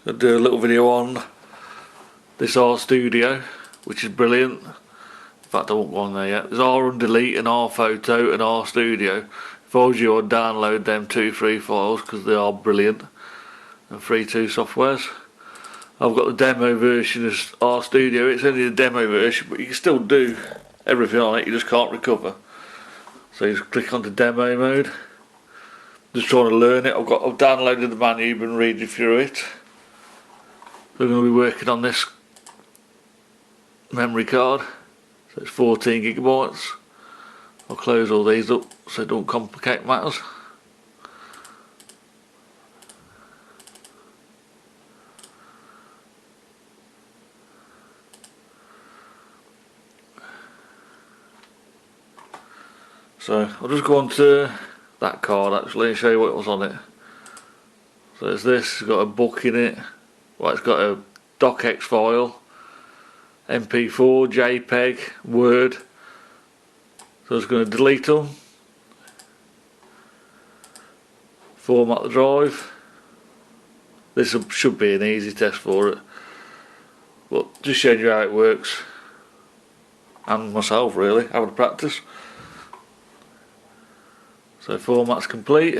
I'll do a little video on this RStudio, which is brilliant. In fact, I won't go on there yet. There's R-Undelete and R-Photo and RStudio. If I was you, I'd download them 2-3 files because they are brilliant and free to softwares. I've got the demo version of RStudio. It's only the demo version, but you can still do everything on it, you just can't recover. So you just click onto demo mode. Just trying to learn it. I've downloaded the manual, been reading through it. So I'm going to be working on this memory card. So it's 14 gigabytes. I'll close all these up so it don't complicate matters. So I'll just go on to that card actually and show you what was on it. So it's this, it's got a book in it. Well, it's got a docx file, MP4, JPEG, Word. So I'm just going to delete them, format the drive. This should be an easy test for it, but just showing you how it works, and myself really, having a practice. So format's complete.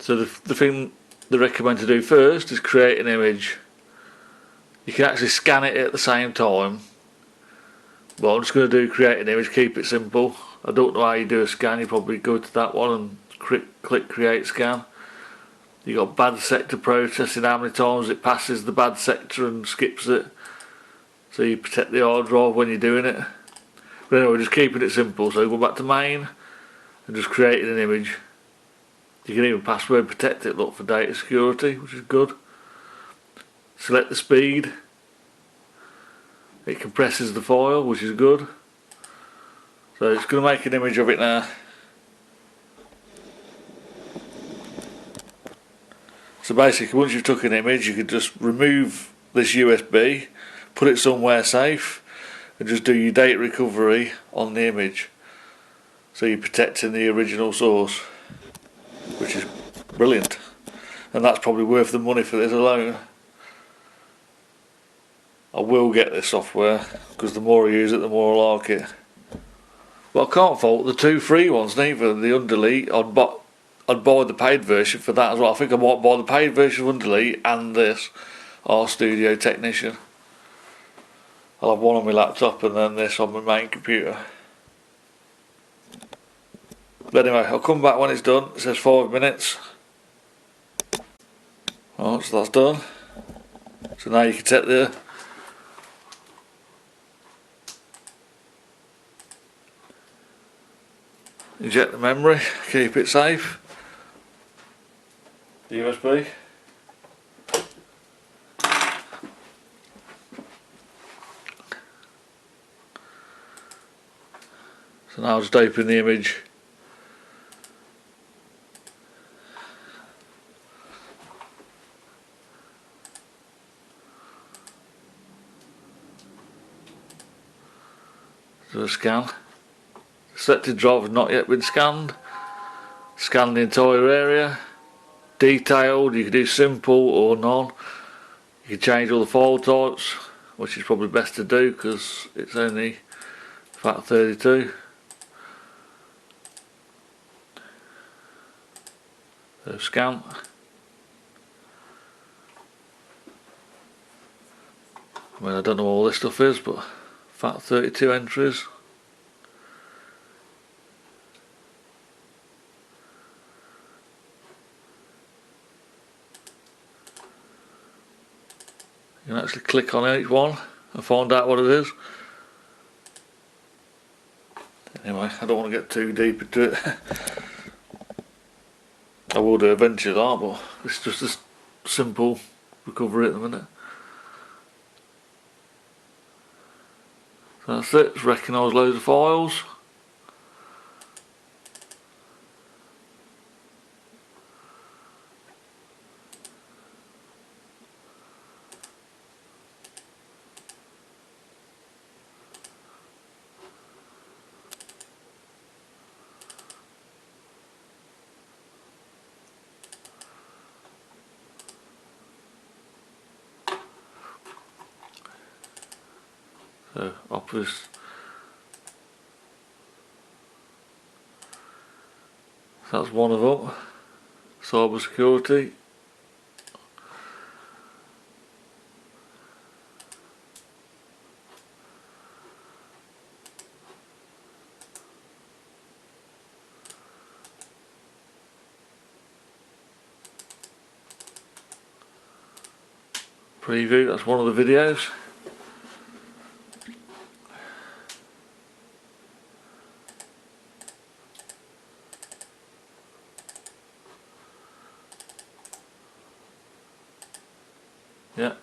So the thing they recommend to do first is create an image. You can actually scan it at the same time, but I'm just going to do create an image, keep it simple. I don't know how you do a scan. You probably go to that one and click create scan. You got bad sector processing, how many times it passes the bad sector and skips it, so you protect the hard drive when you're doing it. But anyway, just keeping it simple. So go back to main and just creating an image. You can even password protect it, look, for data security, which is good. Select the speed. It compresses the file, which is good. So it's going to make an image of it now. So basically, once you've took an image, you can just remove this USB, put it somewhere safe, and just do your data recovery on the image. So you're protecting the original source, which is brilliant. And that's probably worth the money for this alone. I will get this software, because the more I use it, the more I like it. But I can't fault the 2 free ones neither. The Undelete, I'd buy the paid version for that as well. I think I might buy the paid version of Undelete and this RStudio Technician. I'll have one on my laptop and then this on my main computer. But anyway, I'll come back when it's done. It says 5 minutes. Alright, so that's done. So now you can set the eject the memory, keep it safe. The USB. So now I'll just open the image. Do a scan. Selected drive has not yet been scanned. Scan the entire area. Detailed, you can do simple or none. You can change all the file types, which is probably best to do because it's only FAT32. So scan. I mean, I don't know what all this stuff is, but FAT32 entries. You can actually click on each one and find out what it is. Anyway, I don't want to get too deep into it. I will do eventually that, but it's just a simple recovery at the minute. So that's it, it's recognised loads of files. So Office. That's one of them. Cyber security. Preview, that's one of the videos. Yeah.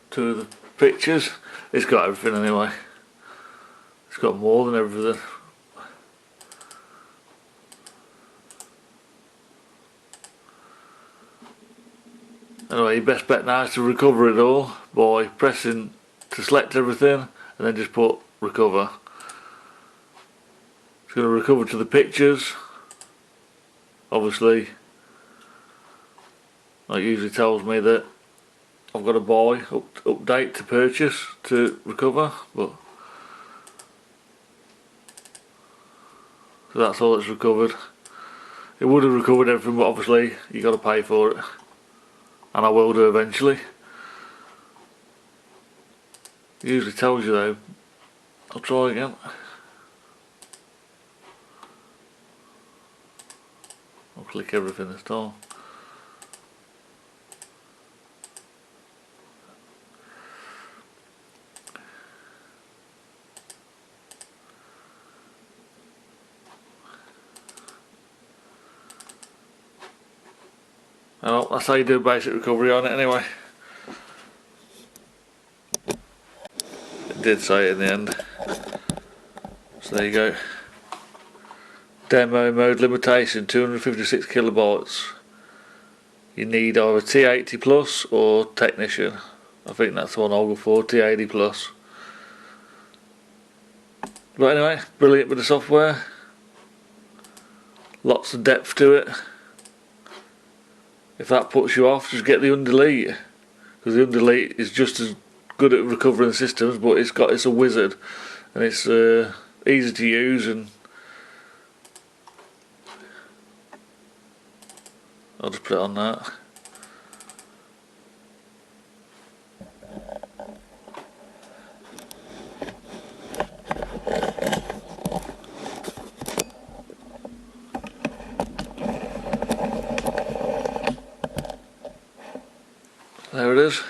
Two of the pictures. It's got everything anyway. It's got more than everything. Anyway, your best bet now is to recover it all by pressing to select everything and then just put recover. It's going to recover to the pictures. Obviously, it usually tells me that I've got to buy, update to purchase to recover, but so that's all it's recovered. It would have recovered everything, but obviously you got to pay for it, and I will do eventually. It usually tells you though. I'll try again. I'll click everything this time. Well, that's how you do basic recovery on it anyway. It did say it in the end. So there you go. Demo mode limitation 256 kilobytes. You need either T80 Plus or Technician. I think that's the one I'll go for, T80 Plus. But anyway, brilliant bit of software. Lots of depth to it. If that puts you off, just get the undelete, because the undelete is just as good at recovering systems, but it's a wizard, and it's easy to use, and I'll just put it on that. There it is.